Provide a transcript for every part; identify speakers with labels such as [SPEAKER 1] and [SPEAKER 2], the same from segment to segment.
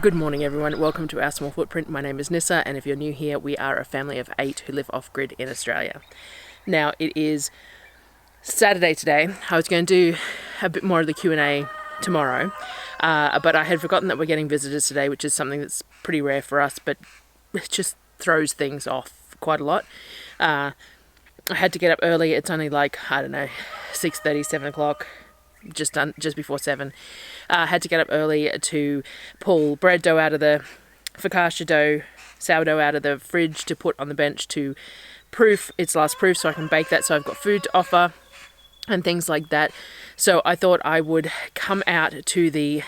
[SPEAKER 1] Good morning everyone, welcome to Our Small Footprint. My name is Nyssa, and if you're new here, we are a family of 8 who live off-grid in Australia. Now it is Saturday today. I was going to do a bit more of the Q&A tomorrow, but I had forgotten that we're getting visitors today, which is something that's pretty rare for us, but it just throws things off quite a lot. I had to get up early. It's only like, I don't know, 6:30, 7 o'clock. Just before 7. Had to get up early to pull bread dough out of the focaccia dough, sourdough out of the fridge to put on the bench to proof its last proof so I can bake that, so I've got food to offer and things like that. So I thought I would come out to the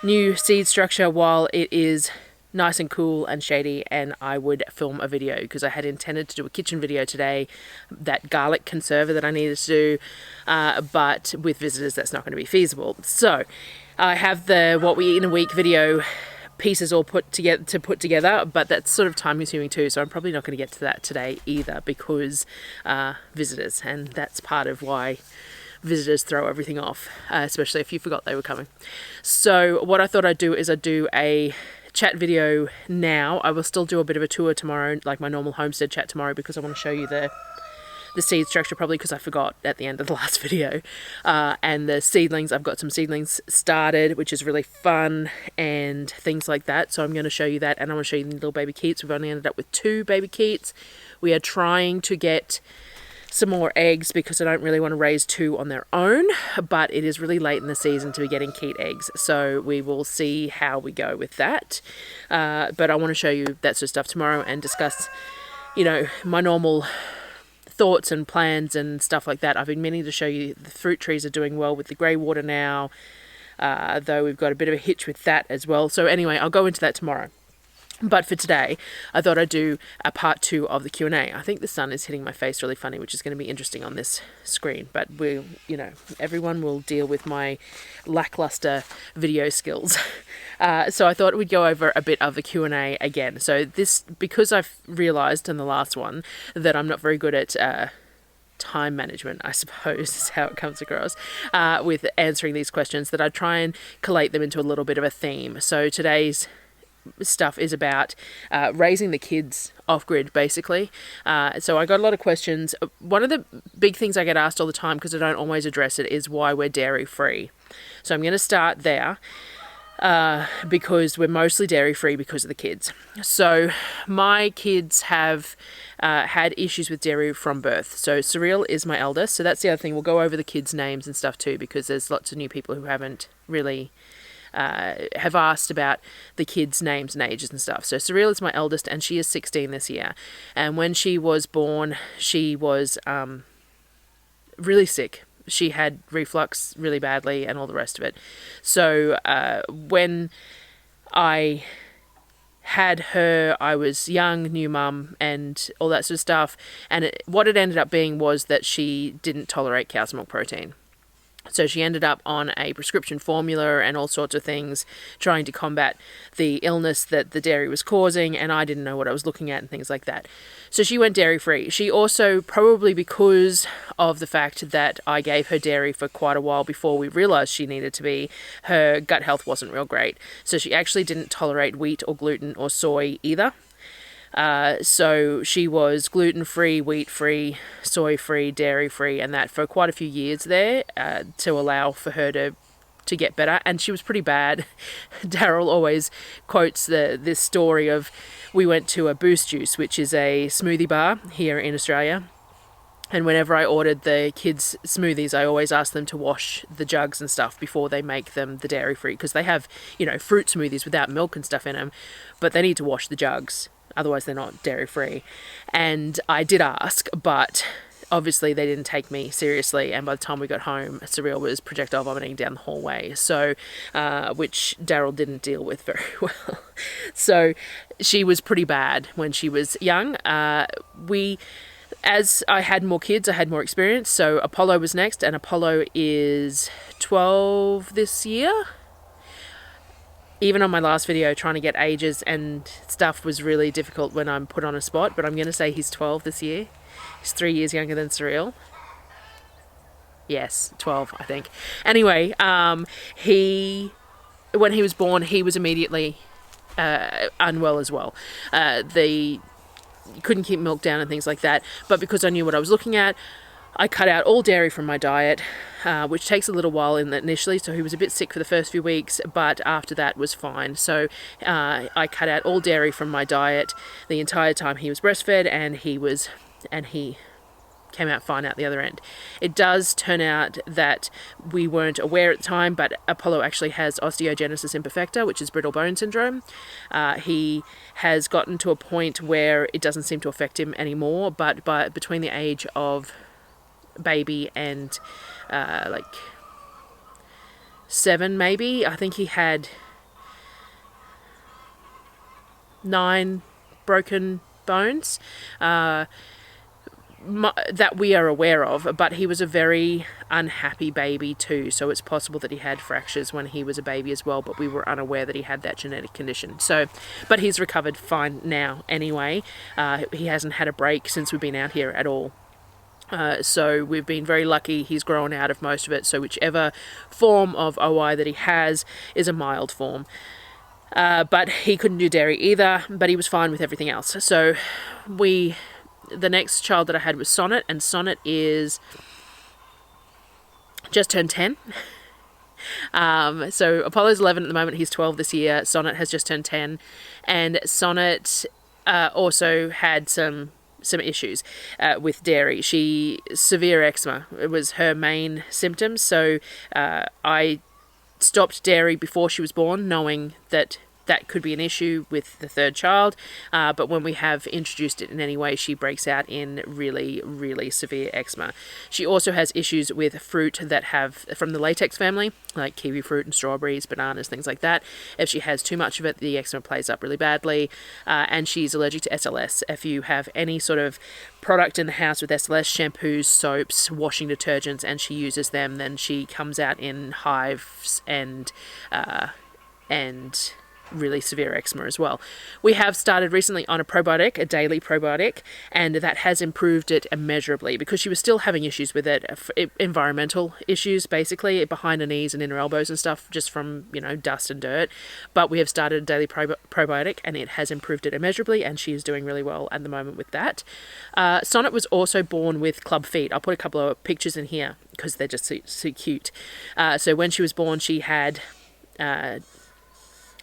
[SPEAKER 1] new seed structure while it is nice and cool and shady, and I would film a video because I had intended to do a kitchen video today, that garlic conserver that I needed to do, but with visitors that's not going to be feasible. So I have the what we eat in a week video pieces all put together, but that's sort of time consuming too, so I'm probably not going to get to that today either because visitors, and that's part of why visitors throw everything off, especially if you forgot they were coming. So what I thought I'd do is I'd do a chat video now. I will still do a bit of a tour tomorrow, like my normal homestead chat tomorrow, because I want to show you the seed structure, probably because I forgot at the end of the last video. And the seedlings, I've got some seedlings started, which is really fun and things like that. So I'm going to show you that, and I want to show you the little baby Keats. We've only ended up with 2 baby Keats. We are trying to get some more eggs because I don't really want to raise 2 on their own, but it is really late in the season to be getting Keat eggs, so we will see how we go with that. But I want to show you that sort of stuff tomorrow and discuss, you know, my normal thoughts and plans and stuff like that. I've been meaning to show you the fruit trees are doing well with the grey water now, though we've got a bit of a hitch with that as well. So anyway, I'll go into that tomorrow. But for today, I thought I'd do a part 2 of the Q&A. I think the sun is hitting my face really funny, which is going to be interesting on this screen. But we'll, you know, everyone will deal with my lackluster video skills. So I thought we'd go over a bit of the Q&A again. So this, because I've realised in the last one that I'm not very good at time management, I suppose is how it comes across, with answering these questions, that I try and collate them into a little bit of a theme. So today's stuff is about raising the kids off-grid, basically. So I got a lot of questions. One of the big things I get asked all the time, because I don't always address it, is why we're dairy-free. So I'm going to start there, because we're mostly dairy-free because of the kids. So my kids have had issues with dairy from birth. So Surreal is my eldest. So that's the other thing. We'll go over the kids' names and stuff too, because there's lots of new people who haven't really have asked about the kids' names and ages and stuff. So Surreal is my eldest, and she is 16 this year. And when she was born, she was really sick. She had reflux really badly and all the rest of it. So when I had her, I was young, new mum, and all that sort of stuff. And what it ended up being was that she didn't tolerate cow's milk protein. So she ended up on a prescription formula and all sorts of things, trying to combat the illness that the dairy was causing, and I didn't know what I was looking at and things like that. So she went dairy-free. She also, probably because of the fact that I gave her dairy for quite a while before we realised she needed to be, her gut health wasn't real great. So she actually didn't tolerate wheat or gluten or soy either. So she was gluten-free, wheat-free, soy-free, dairy-free, and that for quite a few years there, to allow for her to get better. And she was pretty bad. Darryl always quotes this story of, we went to a Boost Juice, which is a smoothie bar here in Australia. And whenever I ordered the kids' smoothies, I always asked them to wash the jugs and stuff before they make them the dairy-free, because they have, you know, fruit smoothies without milk and stuff in them, but they need to wash the jugs. Otherwise they're not dairy-free. And I did ask, but obviously they didn't take me seriously, and by the time we got home, Surreal was projectile vomiting down the hallway, so which Darryl didn't deal with very well. So she was pretty bad when she was young. As I had more kids, I had more experience, so Apollo was next, and Apollo is 12 this year. Even on my last video, trying to get ages and stuff was really difficult when I'm put on a spot, but I'm going to say he's 12 this year. He's 3 years younger than Surreal. Yes, 12, I think. Anyway, he when he was born, he was immediately unwell as well. They couldn't keep milk down and things like that. But because I knew what I was looking at, I cut out all dairy from my diet, which takes a little while initially. So he was a bit sick for the first few weeks, but after that was fine. So I cut out all dairy from my diet the entire time he was breastfed, and he came out fine out the other end. It does turn out that we weren't aware at the time, but Apollo actually has osteogenesis imperfecta, which is brittle bone syndrome. He has gotten to a point where it doesn't seem to affect him anymore, but between the age of baby and like 7 maybe, I think he had 9 broken bones that we are aware of, but he was a very unhappy baby too, so it's possible that he had fractures when he was a baby as well, but we were unaware that he had that genetic condition. So, but he's recovered fine now anyway. He hasn't had a break since we've been out here at all. So we've been very lucky. He's grown out of most of it, so whichever form of OI that he has is a mild form. But he couldn't do dairy either, but he was fine with everything else. So the next child that I had was Sonnet, and Sonnet is just turned 10. So Apollo's 11 at the moment, he's 12 this year. Sonnet has just turned 10, and Sonnet also had some issues with dairy. Severe eczema, it was her main symptom. So I stopped dairy before she was born, knowing that could be an issue with the third child, but when we have introduced it in any way, she breaks out in really, really severe eczema. She also has issues with fruit that have from the latex family, like kiwi fruit and strawberries, bananas, things like that. If she has too much of it, the eczema plays up really badly, and she's allergic to SLS. If you have any sort of product in the house with SLS, shampoos, soaps, washing detergents, and she uses them, then she comes out in hives and really severe eczema as well. We have started recently on a probiotic, a daily probiotic, and that has improved it immeasurably because she was still having issues with it, environmental issues basically, behind her knees and in her elbows and stuff, just from, dust and dirt. But we have started a daily probiotic, and it has improved it immeasurably, and she is doing really well at the moment with that. Sonnet was also born with club feet. I'll put a couple of pictures in here because they're just so cute. So when she was born, she had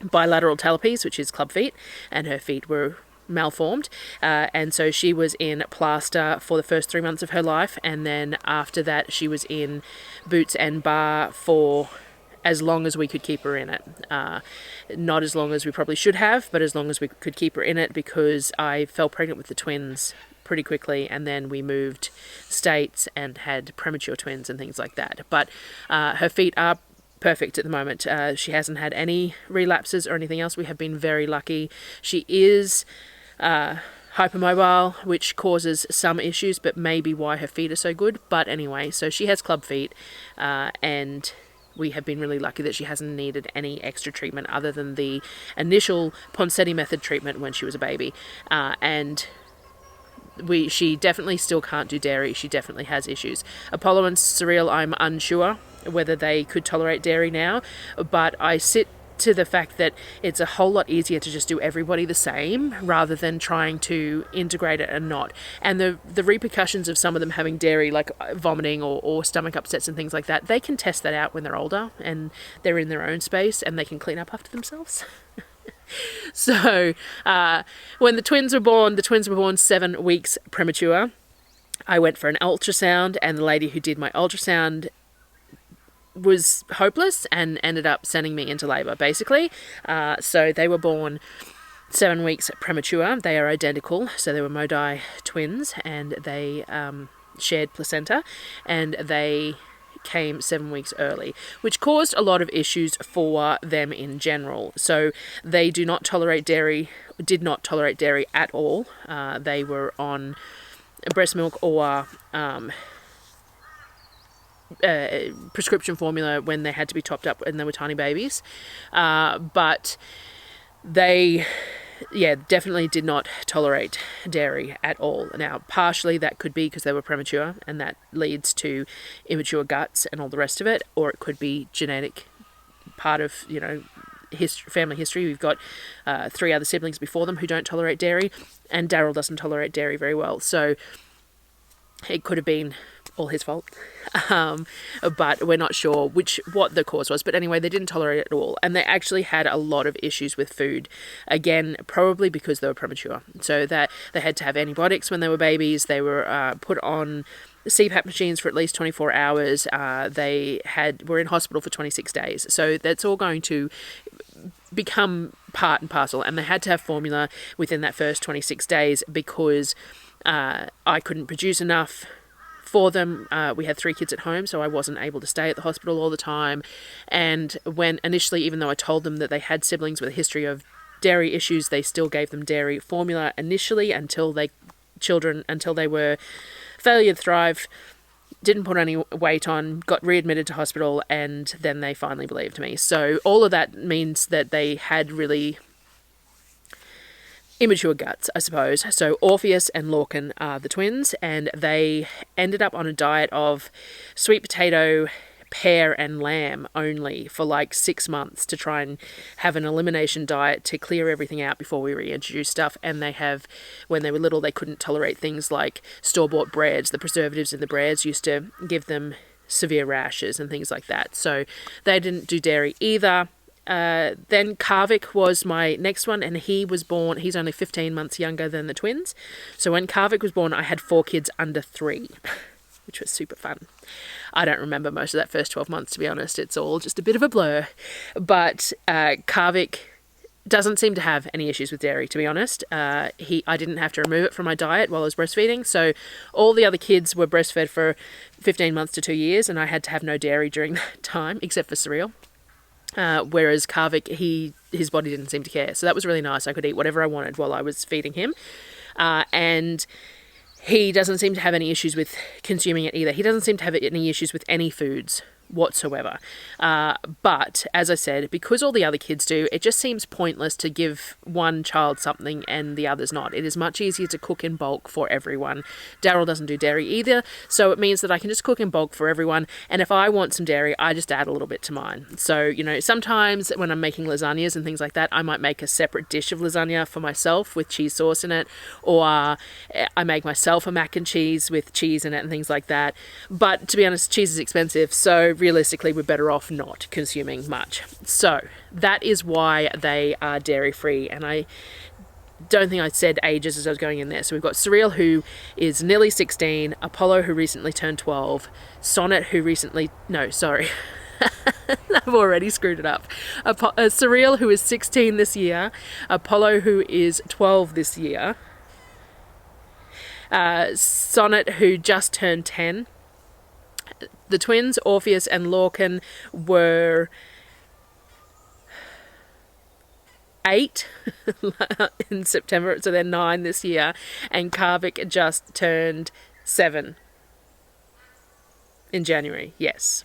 [SPEAKER 1] bilateral talipes, which is club feet, and her feet were malformed, and so she was in plaster for the first 3 months of her life, and then after that she was in boots and bar for as long as we could keep her in it. Not as long as we probably should have, but as long as we could keep her in it, because I fell pregnant with the twins pretty quickly, and then we moved states and had premature twins and things like that. But her feet are perfect at the moment. She hasn't had any relapses or anything else. We have been very lucky. She is hypermobile, which causes some issues, but maybe why her feet are so good. But anyway, so she has club feet, and we have been really lucky that she hasn't needed any extra treatment other than the initial Ponseti method treatment when she was a baby. And she definitely still can't do dairy. She definitely has issues. Apollo and Surreal, I'm unsure whether they could tolerate dairy now, but I sit to the fact that it's a whole lot easier to just do everybody the same rather than trying to integrate it and not. And the repercussions of some of them having dairy, like vomiting or stomach upsets and things like that, they can test that out when they're older and they're in their own space and they can clean up after themselves. So when the twins were born 7 weeks premature. I went for an ultrasound, and the lady who did my ultrasound was hopeless and ended up sending me into labour, basically. So they were born 7 weeks premature. They are identical, so they were Modi twins, and they shared placenta, and they came 7 weeks early, which caused a lot of issues for them in general. So they did not tolerate dairy at all. They were on breast milk or prescription formula when they had to be topped up when they were tiny babies. But they definitely did not tolerate dairy at all. Now, partially that could be because they were premature, and that leads to immature guts and all the rest of it, or it could be genetic, part of, family history. We've got 3 other siblings before them who don't tolerate dairy, and Darryl doesn't tolerate dairy very well. So it could have been all his fault, but we're not sure what the cause was. But anyway, they didn't tolerate it at all, and they actually had a lot of issues with food. Again, probably because they were premature, so that they had to have antibiotics when they were babies. They were put on CPAP machines for at least 24 hours. They were in hospital for 26 days. So that's all going to become part and parcel, and they had to have formula within that first 26 days because I couldn't produce enough for them. We had 3 kids at home, so I wasn't able to stay at the hospital all the time. And when initially, even though I told them that they had siblings with a history of dairy issues, they still gave them dairy formula initially until they were failure to thrive, didn't put any weight on, got readmitted to hospital, and then they finally believed me. So all of that means that they had really immature guts, I suppose. So Orpheus and Lorcan are the twins, and they ended up on a diet of sweet potato, pear and lamb only for like 6 months to try and have an elimination diet to clear everything out before we reintroduce stuff. And when they were little, they couldn't tolerate things like store-bought breads. The preservatives in the breads used to give them severe rashes and things like that. So they didn't do dairy either. Then Kavik was my next one, and he was born, he's only 15 months younger than the twins. So when Kavik was born, I had 4 kids under 3, which was super fun. I don't remember most of that first 12 months, to be honest. It's all just a bit of a blur. But Kavik doesn't seem to have any issues with dairy, to be honest. I didn't have to remove it from my diet while I was breastfeeding. So all the other kids were breastfed for 15 months to 2 years, and I had to have no dairy during that time, except for Surreal. Whereas Kavik, his body didn't seem to care. So that was really nice. I could eat whatever I wanted while I was feeding him. And he doesn't seem to have any issues with consuming it either. He doesn't seem to have any issues with any foods whatsoever. But as I said, because all the other kids do, it just seems pointless to give one child something and the others not. It is much easier to cook in bulk for everyone. Darryl doesn't do dairy either, so it means that I can just cook in bulk for everyone, and if I want some dairy, I just add a little bit to mine. So, sometimes when I'm making lasagnas and things like that, I might make a separate dish of lasagna for myself with cheese sauce in it, or I make myself a mac and cheese with cheese in it and things like that. But to be honest, cheese is expensive, so realistically we're better off not consuming much. So that is why they are dairy free, and I don't think I said ages as I was going in there. So we've got Surreal, who is nearly 16, Apollo, who recently turned 12, Sonnet, who I've already screwed it up. Surreal, who is 16 this year, Apollo, who is 12 this year, Sonnet, who just turned 10. The twins, Orpheus and Lorcan, were 8 in September, so they're 9 this year, and Kavik just turned 7 in January, yes.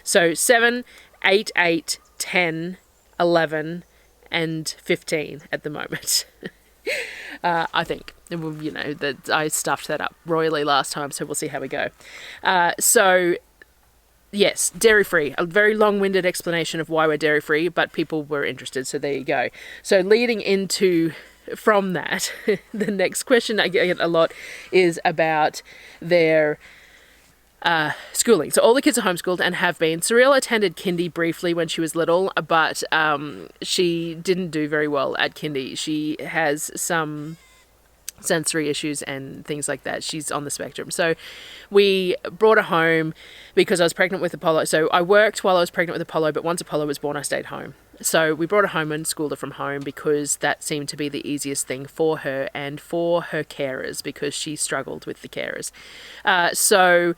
[SPEAKER 1] So 7, 8, 8, 10, 11, and 15 at the moment. I think, that I stuffed that up royally last time, so we'll see how we go. So, yes, dairy-free. A very long-winded explanation of why we're dairy-free, but people were interested, so there you go. So leading into, from that, the next question I get a lot is about their schooling. So all the kids are homeschooled and have been. Surreal attended kindy briefly when she was little, but she didn't do very well at kindy. She has some sensory issues and things like that. She's on the spectrum. So we brought her home because I was pregnant with Apollo. So I worked while I was pregnant with Apollo, but once Apollo was born, I stayed home. So we brought her home and schooled her from home because that seemed to be the easiest thing for her and for her carers, because she struggled with the carers. So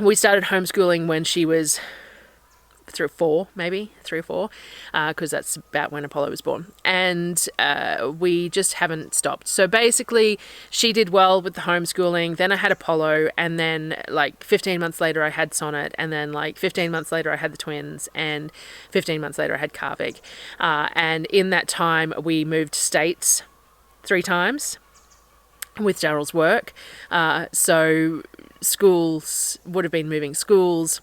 [SPEAKER 1] we started homeschooling when she was 3 or 4, because that's about when Apollo was born. And we just haven't stopped. So basically, she did well with the homeschooling. Then I had Apollo, and then 15 months later, I had Sonnet, and then 15 months later, I had the twins, and 15 months later, I had Kavik. And in that time, we moved states 3 times with Darryl's work. So schools would have been moving schools.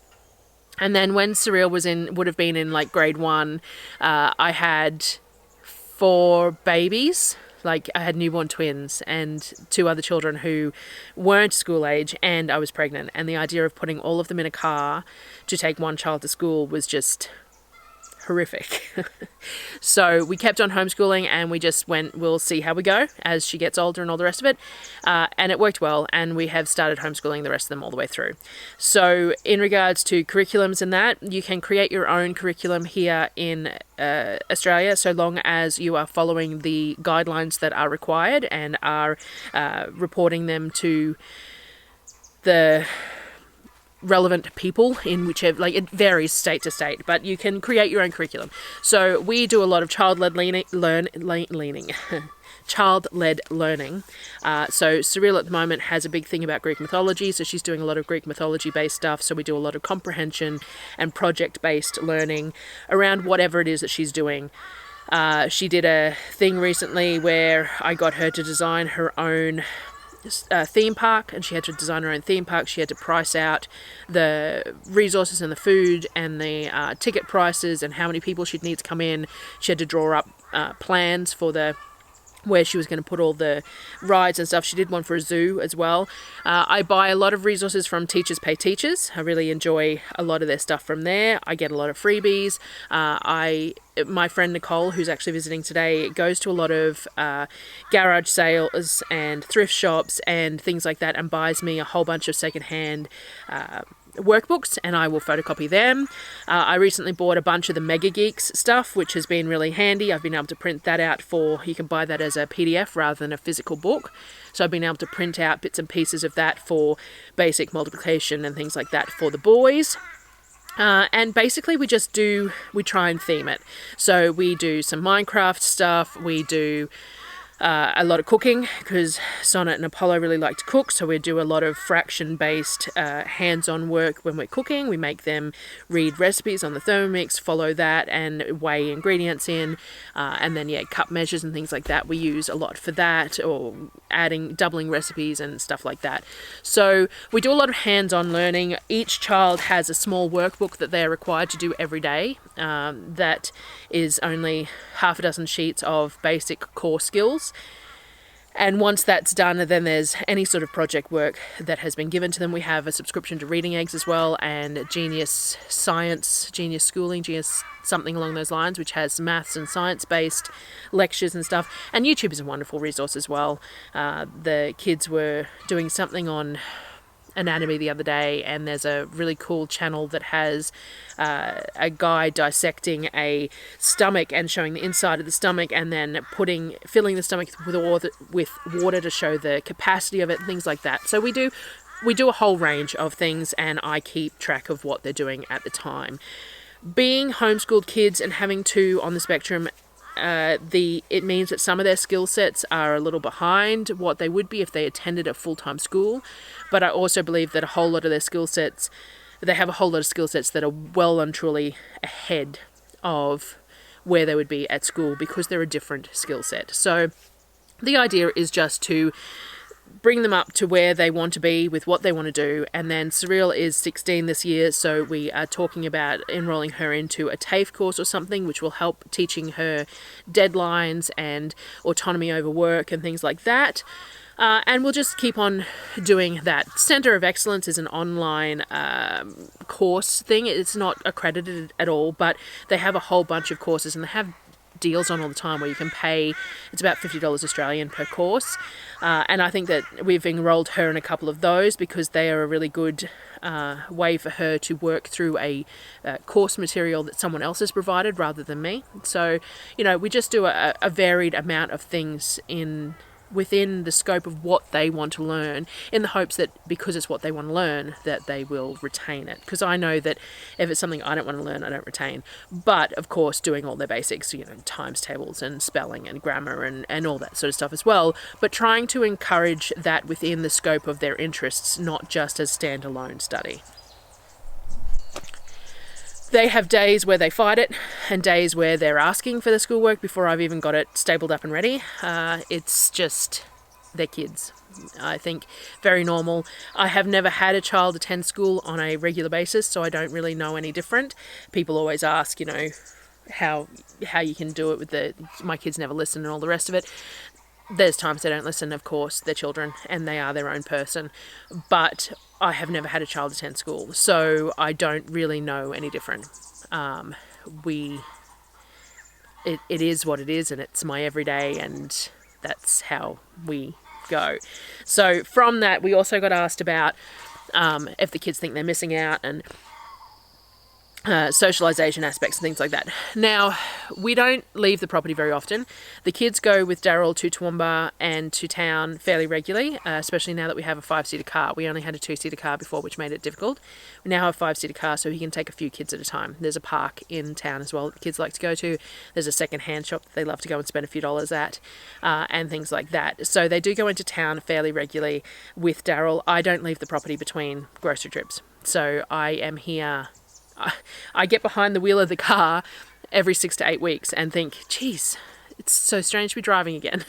[SPEAKER 1] And then when Surreal would have been in like grade 1, I had 4 babies. Like I had newborn twins and 2 other children who weren't school age, and I was pregnant. And the idea of putting all of them in a car to take one child to school was just horrific. So we kept on homeschooling, and we just went, we'll see how we go as she gets older and all the rest of it. And it worked well, and we have started homeschooling the rest of them all the way through. So in regards to curriculums and that, you can create your own curriculum here in Australia, so long as you are following the guidelines that are required and are reporting them to the relevant people in whichever, like it varies state to state, but you can create your own curriculum. So we do a lot of child-led learning. Child-led learning. So Surreal at the moment has a big thing about Greek mythology, so she's doing a lot of Greek mythology-based stuff. So we do a lot of comprehension and project-based learning around whatever it is that she's doing. She did a thing recently where I got her to design her own theme park, and she had to design her own theme park. She had to price out the resources and the food and the ticket prices and how many people she'd need to come in. She had to draw up plans for where she was going to put all the rides and stuff. She did one for a zoo as well. I buy a lot of resources from Teachers Pay Teachers. I really enjoy a lot of their stuff from there. I get a lot of freebies. My friend Nicole, who's actually visiting today, goes to a lot of garage sales and thrift shops and things like that, and buys me a whole bunch of secondhand workbooks, and I will photocopy them. I recently bought a bunch of the Mega Geeks stuff, which has been really handy. I've been able to print that out you can buy that as a PDF rather than a physical book. So I've been able to print out bits and pieces of that for basic multiplication and things like that for the boys. And basically we try and theme it. So we do some Minecraft stuff, we do a lot of cooking, because Sonnet and Apollo really like to cook, so we do a lot of fraction-based hands-on work when we're cooking. We make them read recipes on the Thermomix, follow that, and weigh ingredients in, and then, cup measures and things like that. We use a lot for that, or doubling recipes and stuff like that. So we do a lot of hands-on learning. Each child has a small workbook that they are required to do every day. That is only half a dozen sheets of basic core skills. And once that's done, then there's any sort of project work that has been given to them. We have a subscription to Reading Eggs as well, and Genius Science, Genius Schooling, Genius something along those lines, which has maths and science-based lectures and stuff. And YouTube is a wonderful resource as well. The kids were doing something on anatomy the other day, and there's a really cool channel that has a guy dissecting a stomach and showing the inside of the stomach, and then filling the stomach with water to show the capacity of it and things like that. So we do a whole range of things, and I keep track of what they're doing at the time. Being homeschooled kids and having 2 on the spectrum, it means that some of their skill sets are a little behind what they would be if they attended a full-time school. But I also believe that they have a whole lot of skill sets that are well and truly ahead of where they would be at school, because they're a different skill set. So the idea is just to bring them up to where they want to be with what they want to do. And then Surreal is 16 this year, so we are talking about enrolling her into a TAFE course or something, which will help teaching her deadlines and autonomy over work and things like that. And we'll just keep on doing that. Centre of Excellence is an online course thing. It's not accredited at all, but they have a whole bunch of courses, and they have deals on all the time where you can pay, it's about $50 Australian per course. And I think that we've enrolled her in a couple of those because they are a really good way for her to work through a course material that someone else has provided rather than me. So, we just do a varied amount of things within the scope of what they want to learn, in the hopes that because it's what they want to learn, that they will retain it. Because I know that if it's something I don't want to learn, I don't retain. But of course, doing all their basics, times tables and spelling and grammar and all that sort of stuff as well. But trying to encourage that within the scope of their interests, not just as standalone study. They have days where they fight it and days where they're asking for the schoolwork before I've even got it stapled up and ready. It's just their kids. I think very normal. I have never had a child attend school on a regular basis, so I don't really know any different. People always ask, how you can do it with my kids never listen and all the rest of it. There's times they don't listen, of course, they're children and they are their own person, but I have never had a child attend school, so I don't really know any different. It is what it is, and it's my everyday, and that's how we go. So from that, we also got asked about if the kids think they're missing out, and socialization aspects and things like that. Now, we don't leave the property very often. The kids go with Darryl to Toowoomba and to town fairly regularly, especially now that we have a 5-seater car. We only had a 2-seater car before, which made it difficult. We now have a 5-seater car, so he can take a few kids at a time. There's a park in town as well that the kids like to go to. There's a second-hand shop that they love to go and spend a few dollars at, and things like that. So they do go into town fairly regularly with Darryl. I don't leave the property between grocery trips. So I am here. I get behind the wheel of the car every 6 to 8 weeks and think, geez, it's so strange to be driving again.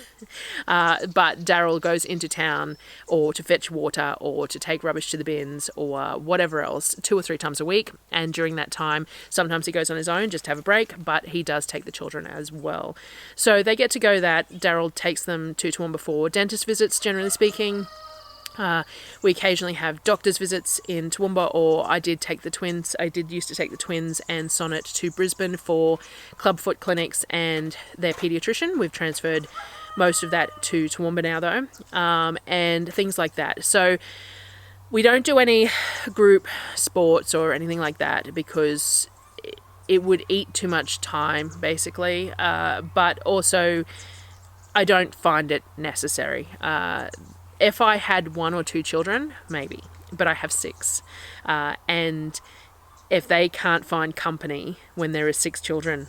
[SPEAKER 1] But Darryl goes into town or to fetch water or to take rubbish to the bins or whatever else 2 or 3 times a week. And during that time, sometimes he goes on his own just to have a break, but he does take the children as well. So they get to go that. Darryl takes them to Toowoomba for dentist visits, generally speaking. We occasionally have doctor's visits in Toowoomba, or I did used to take the twins and Sonnet to Brisbane for clubfoot clinics and their paediatrician. We've transferred most of that to Toowoomba now though, and things like that. So we don't do any group sports or anything like that because it would eat too much time basically, but also I don't find it necessary. If I had 1 or 2 children, maybe, but I have 6. And if they can't find company when there are 6 children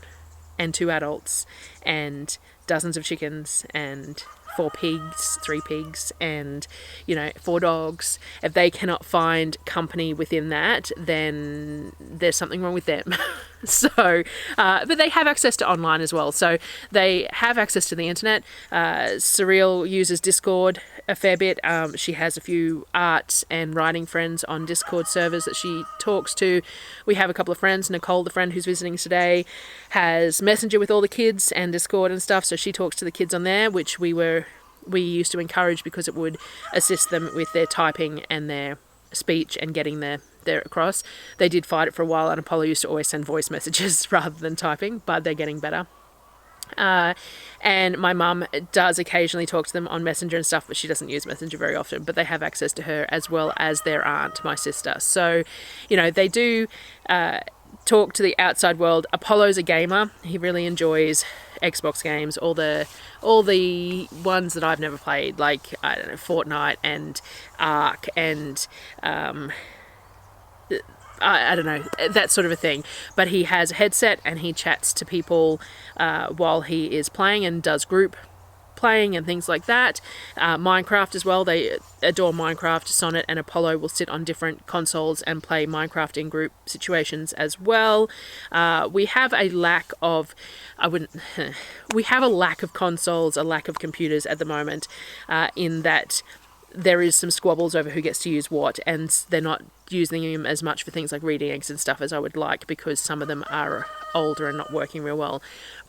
[SPEAKER 1] and 2 adults and dozens of chickens and 4 pigs, 3 pigs, and 4 dogs, if they cannot find company within that, then there's something wrong with them. So, but they have access to online as well. So they have access to the internet. Surreal uses Discord a fair bit. She has a few art and writing friends on Discord servers that she talks to. We have a couple of friends. Nicole, the friend who's visiting today, has Messenger with all the kids and Discord and stuff. So she talks to the kids on there, which we used to encourage because it would assist them with their typing and their speech and getting their across. They did fight it for a while, and Apollo used to always send voice messages rather than typing, but they're getting better. And my mum does occasionally talk to them on Messenger and stuff, but she doesn't use Messenger very often, but they have access to her as well as their aunt, my sister. So, they do talk to the outside world. Apollo's a gamer. He really enjoys Xbox games, all the ones that I've never played, like, I don't know, Fortnite and Ark and I don't know, that sort of a thing. But he has a headset and he chats to people while he is playing and does group playing and things like that. Minecraft as well. They adore Minecraft. Sonnet and Apollo will sit on different consoles and play Minecraft in group situations as well. We have a lack of consoles, a lack of computers at the moment, in that there is some squabbles over who gets to use what, and they're not using them as much for things like reading eggs and stuff as I would like, because some of them are older and not working real well.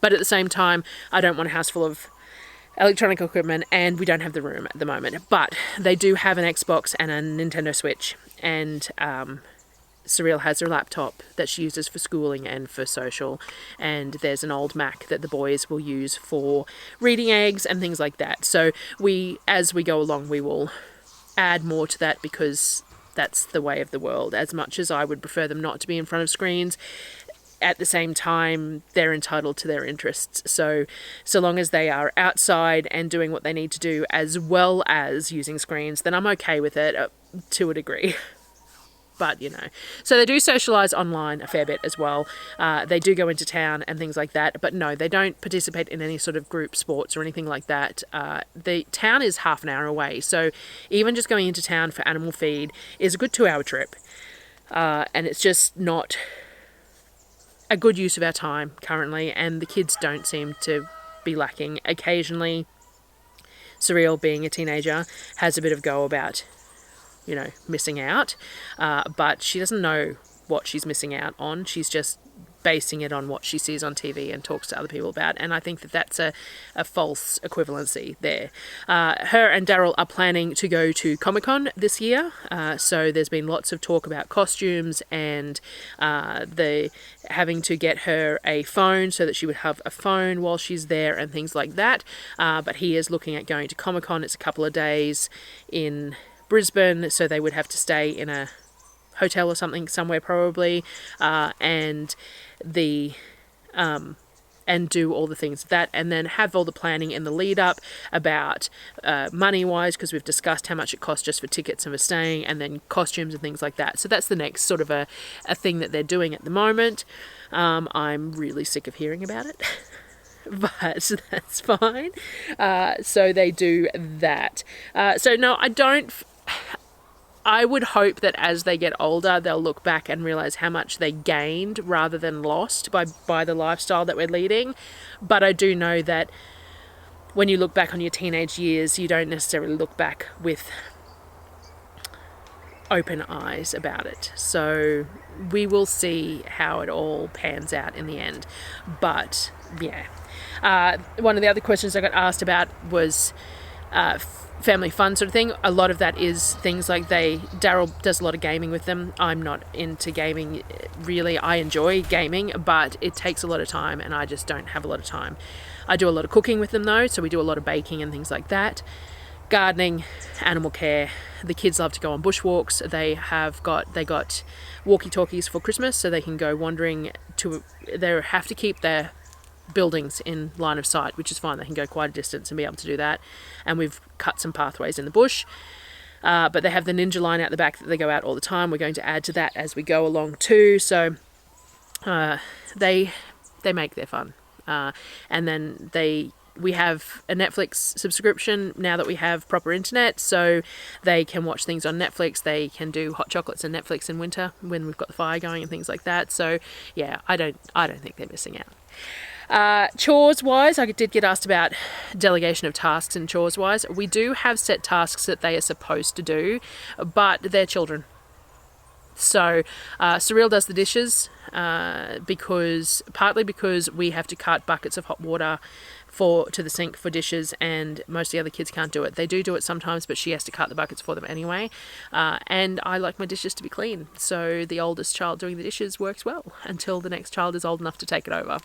[SPEAKER 1] But at the same time, I don't want a house full of electronic equipment, and we don't have the room at the moment. But they do have an Xbox and a Nintendo Switch, and Surreal has her laptop that she uses for schooling and for social, and there's an old Mac that the boys will use for reading eggs and things like that. So as we go along, we will add more to that, because that's the way of the world. As much as I would prefer them not to be in front of screens, at the same time, they're entitled to their interests. So long as they are outside and doing what they need to do as well as using screens, then I'm okay with it to a degree. But, so they do socialise online a fair bit as well. They do go into town and things like that. But no, they don't participate in any sort of group sports or anything like that. The town is half an hour away. So even just going into town for animal feed is a good 2-hour trip. And it's just not a good use of our time currently. And the kids don't seem to be lacking. Occasionally, Surreal, being a teenager, has a bit of go about, missing out, but she doesn't know what she's missing out on. She's just basing it on what she sees on TV and talks to other people about, and I think that that's a false equivalency there. Her and Darryl are planning to go to Comic-Con this year, so there's been lots of talk about costumes and the having to get her a phone so that she would have a phone while she's there and things like that, but he is looking at going to Comic-Con. It's a couple of days in Brisbane, so they would have to stay in a hotel or something somewhere probably, and do all the things that, and then have all the planning in the lead up about money wise, because we've discussed how much it costs just for tickets and for staying, and then costumes and things like that. So that's the next sort of a thing that they're doing at the moment. I'm really sick of hearing about it. But that's fine. So they do that. So no, I would hope that as they get older, they'll look back and realise how much they gained rather than lost by the lifestyle that we're leading. But I do know that when you look back on your teenage years, you don't necessarily look back with open eyes about it. So we will see how it all pans out in the end. But yeah. One of the other questions I got asked about was family fun sort of thing. A lot of that is things like Darryl does a lot of gaming with them. I'm not into gaming really. I enjoy gaming, but it takes a lot of time and I just don't have a lot of time. I do a lot of cooking with them though, so we do a lot of baking and things like that. Gardening, animal care. The kids love to go on bushwalks. They got walkie-talkies for Christmas, so they can go wandering they have to keep their buildings in line of sight, which is fine. They can go quite a distance and be able to do that, and we've cut some pathways in the bush, but they have the ninja line out the back that they go out all the time. We're going to add to that as we go along too, so they make their fun, and then we have a Netflix subscription now that we have proper internet, so they can watch things on Netflix. They can do hot chocolates and Netflix in winter when we've got the fire going and things like that. So yeah, I don't think they're missing out. Chores wise, I did get asked about delegation of tasks and chores wise. We do have set tasks that they are supposed to do, but they're children. So Surreal does the dishes partly because we have to cart buckets of hot water to the sink for dishes, and most of the other kids can't do it. They do it sometimes, but she has to cart the buckets for them anyway. And I like my dishes to be clean, so the oldest child doing the dishes works well until the next child is old enough to take it over.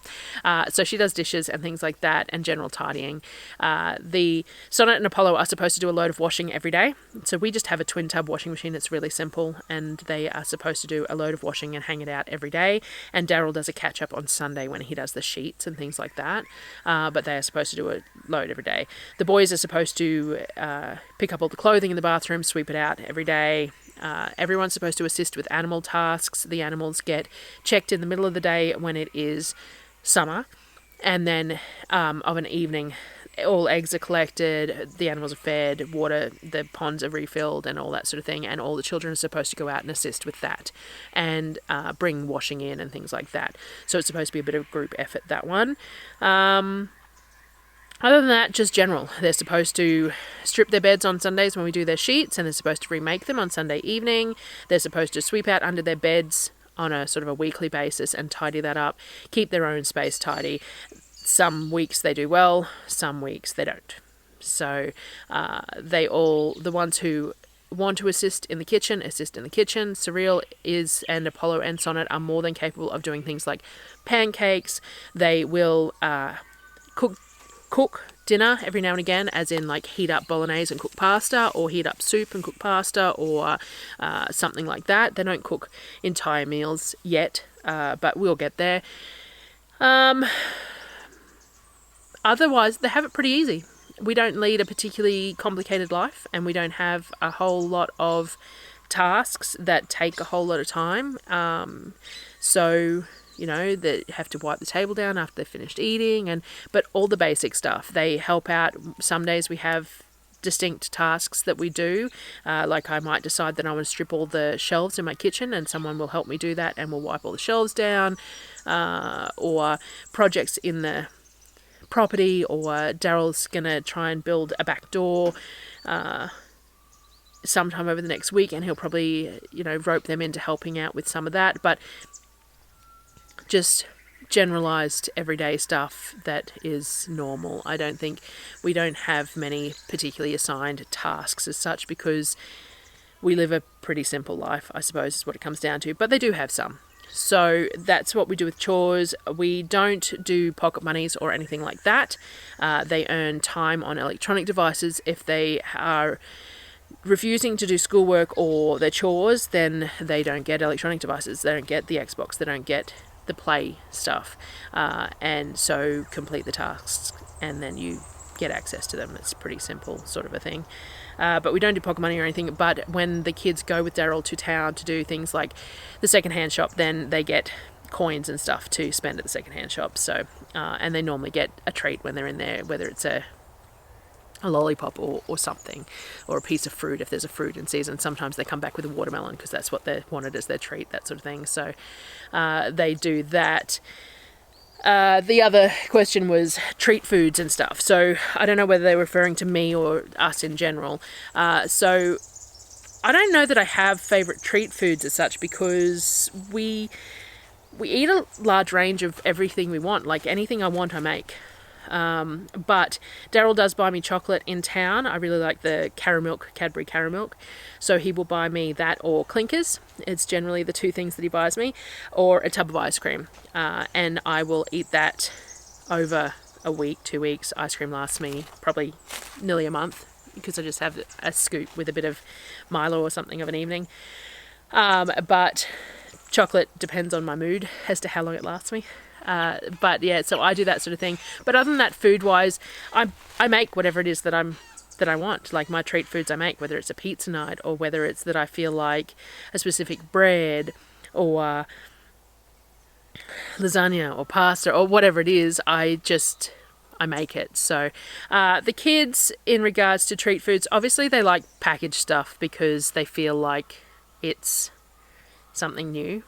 [SPEAKER 1] So she does dishes and things like that, and general tidying. The Sonnet and Apollo are supposed to do a load of washing every day. So we just have a twin tub washing machine. It's really simple, and they are supposed to do a load of washing and hang it out every day. And Darryl does a catch up on Sunday when he does the sheets and things like that. But they are supposed to do a load every day. The boys are supposed to pick up all the clothing in the bathroom, sweep it out every day. Everyone's supposed to assist with animal tasks. The animals get checked in the middle of the day when it is summer, and then of an evening all eggs are collected, the animals are fed, water, the ponds are refilled and all that sort of thing, and all the children are supposed to go out and assist with that and bring washing in and things like that. So it's supposed to be a bit of a group effort, that one. Other than that, just general. They're supposed to strip their beds on Sundays when we do their sheets, and they're supposed to remake them on Sunday evening. They're supposed to sweep out under their beds on a sort of a weekly basis and tidy that up, keep their own space tidy. Some weeks they do well, some weeks they don't. So the ones who want to assist in the kitchen, assist in the kitchen. Surreal and Apollo and Sonnet are more than capable of doing things like pancakes. They will cook dinner every now and again, as in like heat up bolognese and cook pasta, or heat up soup and cook pasta, or something like that. They don't cook entire meals yet, but we'll get there. Otherwise, they have it pretty easy. We don't lead a particularly complicated life, and we don't have a whole lot of tasks that take a whole lot of time. So they have to wipe the table down after they've finished eating, but all the basic stuff. They help out. Some days we have distinct tasks that we do. Like I might decide that I want to strip all the shelves in my kitchen, and someone will help me do that, and we'll wipe all the shelves down. Or projects in the property, or Darryl's going to try and build a back door sometime over the next week, and he'll probably, rope them into helping out with some of that. But just generalized everyday stuff that is normal. We don't have many particularly assigned tasks as such, because we live a pretty simple life, I suppose, is what it comes down to. But they do have some. So that's what we do with chores. We don't do pocket monies or anything like that. They earn time on electronic devices. If they are refusing to do schoolwork or their chores, then they don't get electronic devices. They don't get the Xbox. They don't get the play stuff. And so complete the tasks, and then you get access to them. It's pretty simple sort of a thing. But we don't do pocket money or anything. But when the kids go with Darryl to town to do things like the secondhand shop, then they get coins and stuff to spend at the secondhand shop. So, and they normally get a treat when they're in there, whether it's a lollipop or something, or a piece of fruit if there's a fruit in season. Sometimes they come back with a watermelon because that's what they wanted as their treat, that sort of thing. So they do that. The other question was treat foods and stuff. So I don't know whether they're referring to me or us in general. So I don't know that I have favourite treat foods as such, because we eat a large range of everything we want. Like anything I want, I make. But Darryl does buy me chocolate in town. I really like the Cadbury Caramilk. So he will buy me that or Clinkers. It's generally the two things that he buys me, or a tub of ice cream. And I will eat that over a week, 2 weeks. Ice cream lasts me probably nearly a month, because I just have a scoop with a bit of Milo or something of an evening. But chocolate depends on my mood as to how long it lasts me. But yeah, so I do that sort of thing. But other than that, food wise, I make whatever it is that I want. Like my treat foods I make, whether it's a pizza night, or whether it's that I feel like a specific bread, or lasagna or pasta, or whatever it is, I make it. So the kids, in regards to treat foods, obviously they like packaged stuff because they feel like it's something new.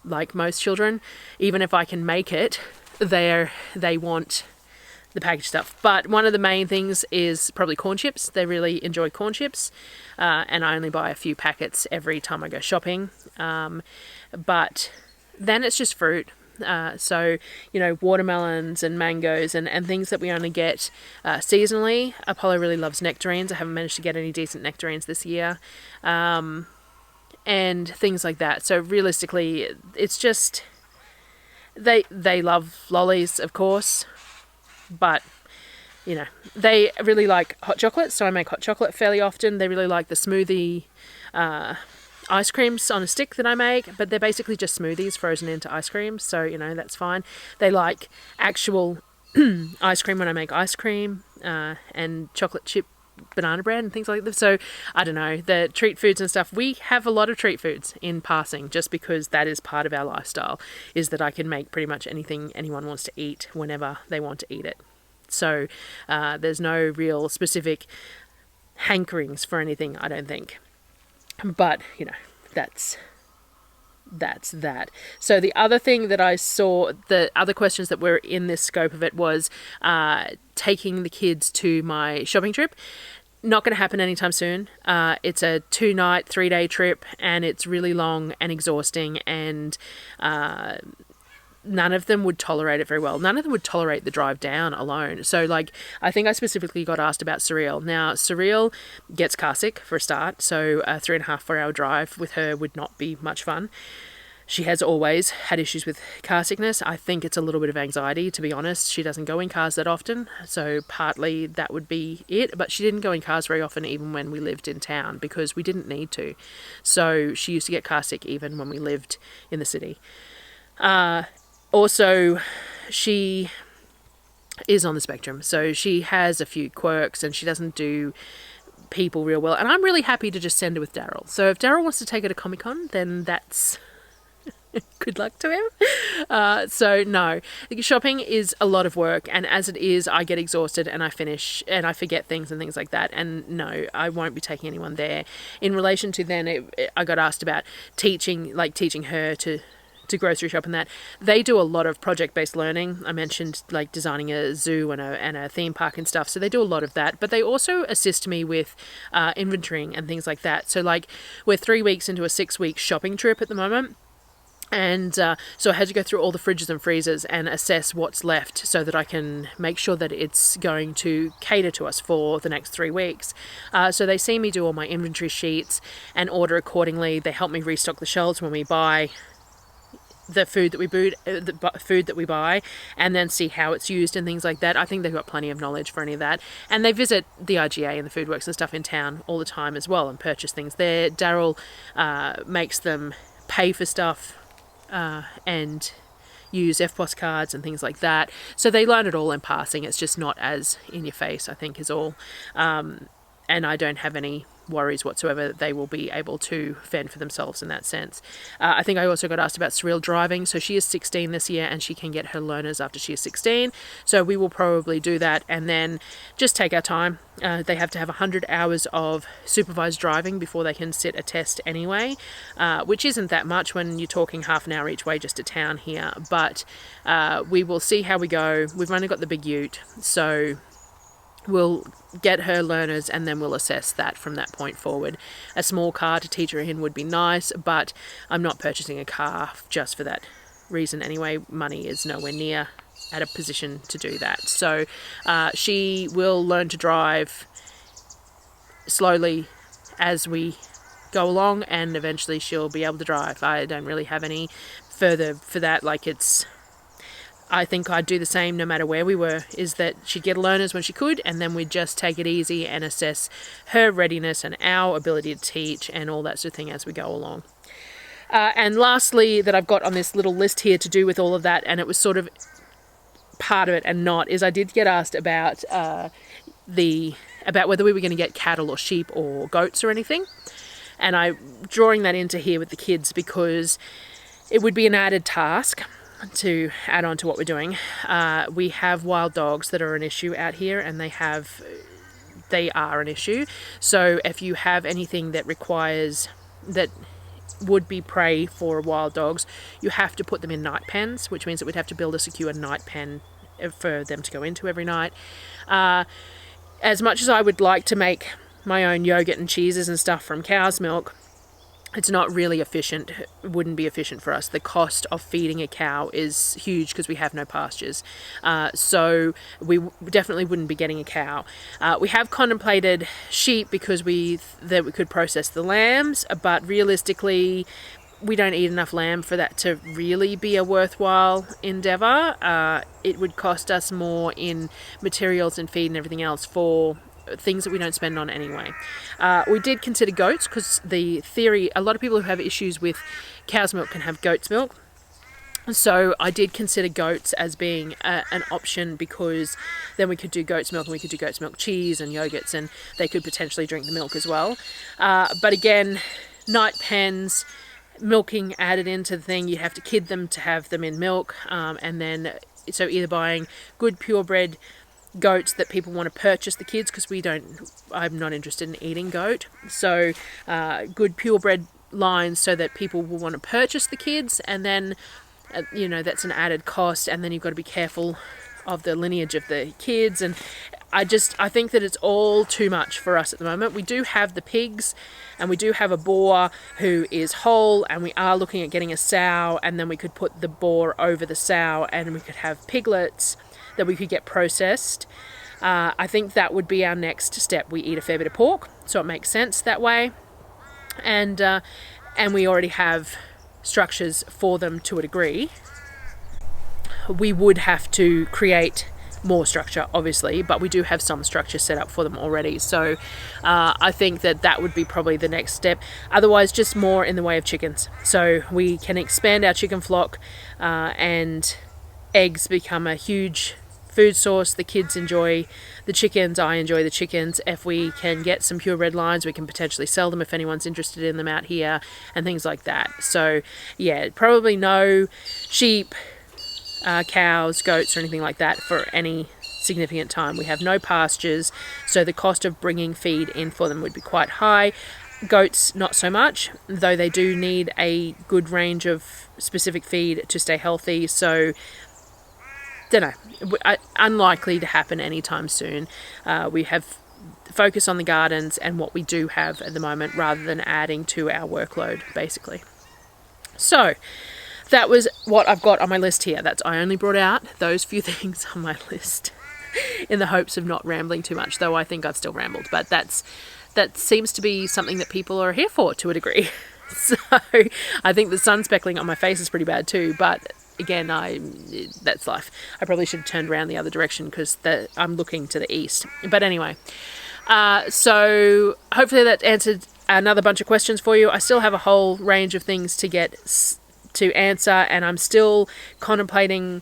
[SPEAKER 1] Like most children, even if I can make it, they want the packaged stuff. But one of the main things is probably corn chips. They really enjoy corn chips, and I only buy a few packets every time I go shopping. But then it's just fruit. So, watermelons and mangoes and things that we only get seasonally. Apollo really loves nectarines. I haven't managed to get any decent nectarines this year. And things like that. So realistically, it's just they love lollies, of course, but they really like hot chocolate, so I make hot chocolate fairly often. They really like the smoothie ice creams on a stick that I make, but they're basically just smoothies frozen into ice cream, so that's fine. They like actual ice cream when I make ice cream, and chocolate chip banana bread and things like that. So I don't know, the treat foods and stuff, we have a lot of treat foods in passing, just because that is part of our lifestyle, is that I can make pretty much anything anyone wants to eat whenever they want to eat it. So there's no real specific hankerings for anything, I don't think. But that's that. So the other thing that I saw, the other questions that were in this scope of it, was taking the kids to my shopping trip. Not going to happen anytime soon. It's a 2-night, 3-day trip, and it's really long and exhausting, and none of them would tolerate it very well. None of them would tolerate the drive down alone. So, I think I specifically got asked about Surreal. Now, Surreal gets car sick for a start, so a 3.5-4 hour drive with her would not be much fun. She has always had issues with car sickness. I think it's a little bit of anxiety, to be honest. She doesn't go in cars that often, so partly that would be it. But she didn't go in cars very often even when we lived in town, because we didn't need to. So she used to get car sick even when we lived in the city. Also, she is on the spectrum, so she has a few quirks and she doesn't do people real well. And I'm really happy to just send her with Darryl. So if Darryl wants to take her to Comic-Con, then that's good luck to him. So no, shopping is a lot of work, and as it is, I get exhausted and I finish and I forget things and things like that. And no, I won't be taking anyone there. In relation to then, I got asked about teaching her to to grocery shop and that. They do a lot of project-based learning. I mentioned like designing a zoo and a theme park and stuff. So they do a lot of that, but they also assist me with inventorying and things like that. So like we're 3 weeks into a 6-week shopping trip at the moment. And so I had to go through all the fridges and freezers and assess what's left so that I can make sure that it's going to cater to us for the next 3 weeks. So they see me do all my inventory sheets and order accordingly. They help me restock the shelves when we buy the food that we buy, and then see how it's used and things like that. I think they've got plenty of knowledge for any of that. And they visit the IGA and the Food Works and stuff in town all the time as well and purchase things there. Darryl makes them pay for stuff and use FPOS cards and things like that. So they learn it all in passing. It's just not as in your face, I think, is all. And I don't have any worries whatsoever that they will be able to fend for themselves in that sense. I think I also got asked about Surreal driving. So she is 16 this year and she can get her learners after she is 16. So we will probably do that and then just take our time. They have to have 100 hours of supervised driving before they can sit a test anyway, which isn't that much when you're talking half an hour each way just to town here. But we will see how we go. We've only got the big ute, so we'll get her learners and then we'll assess that from that point forward. A small car to teach her in would be nice, but I'm not purchasing a car just for that reason anyway. Money is nowhere near at a position to do that. So she will learn to drive slowly as we go along, and eventually she'll be able to drive. I don't really have any further for that. I think I'd do the same no matter where we were, is that she'd get learners when she could, and then we'd just take it easy and assess her readiness and our ability to teach and all that sort of thing as we go along. And lastly, that I've got on this little list here to do with all of that, and it was sort of part of it and not, is I did get asked about whether we were going to get cattle or sheep or goats or anything. And I'm drawing that into here with the kids because it would be an added task to add on to what we're doing. We have wild dogs that are an issue out here, and they are an issue. So if you have anything that would be prey for wild dogs, you have to put them in night pens, which means that we'd have to build a secure night pen for them to go into every night. As much as I would like to make my own yogurt and cheeses and stuff from cow's milk, it's not really efficient. It wouldn't be efficient for us. The cost of feeding a cow is huge because we have no pastures. So we definitely wouldn't be getting a cow. We have contemplated sheep because we could process the lambs, but realistically, we don't eat enough lamb for that to really be a worthwhile endeavour. It would cost us more in materials and feed and everything else for things that we don't spend on anyway. We did consider goats because the theory, a lot of people who have issues with cow's milk can have goat's milk. So I did consider goats as being an option, because then we could do goat's milk and we could do goat's milk cheese and yogurts, and they could potentially drink the milk as well. But again, night pens, milking added into the thing, you have to kid them to have them in milk, and then so either buying good purebred goats that people want to purchase the kids, because I'm not interested in eating goat, so good purebred lines so that people will want to purchase the kids, and then that's an added cost, and then you've got to be careful of the lineage of the kids, and I think that it's all too much for us at the moment. We do have the pigs, and we do have a boar who is whole, and we are looking at getting a sow, and then we could put the boar over the sow, and we could have piglets that we could get processed. I think that would be our next step. We eat a fair bit of pork, so it makes sense that way, and we already have structures for them to a degree. We would have to create more structure, obviously, but we do have some structure set up for them already. So I think that would be probably the next step. Otherwise, just more in the way of chickens. So we can expand our chicken flock, and eggs become a huge food source. The kids enjoy the chickens. I enjoy the chickens. If we can get some purebred lines, we can potentially sell them if anyone's interested in them out here and things like that. So yeah, probably no sheep, cows, goats or anything like that for any significant time. We have no pastures, so the cost of bringing feed in for them would be quite high. Goats, not so much, though they do need a good range of specific feed to stay healthy. So, don't know, unlikely to happen anytime soon. We have focus on the gardens and what we do have at the moment rather than adding to our workload, basically. So, that was what I've got on my list here. I only brought out those few things on my list in the hopes of not rambling too much, though I think I've still rambled. But that seems to be something that people are here for, to a degree. So I think the sun speckling on my face is pretty bad too, but again, that's life. I probably should have turned around the other direction because I'm looking to the east. But anyway, so hopefully that answered another bunch of questions for you. I still have a whole range of things to answer, and I'm still contemplating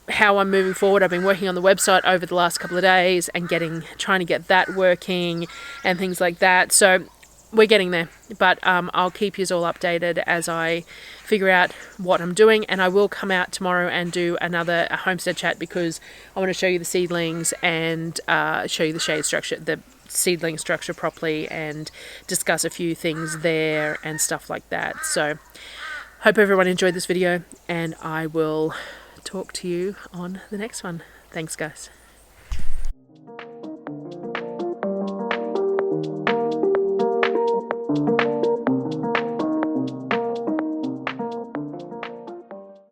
[SPEAKER 1] how I'm moving forward. I've been working on the website over the last couple of days and trying to get that working and things like that. So we're getting there, but I'll keep you all updated as I figure out what I'm doing, and I will come out tomorrow and do a homestead chat because I want to show you the seedlings and show you the seedling structure properly and discuss a few things there and stuff like that. So hope everyone enjoyed this video, and I will talk to you on the next one. Thanks, guys.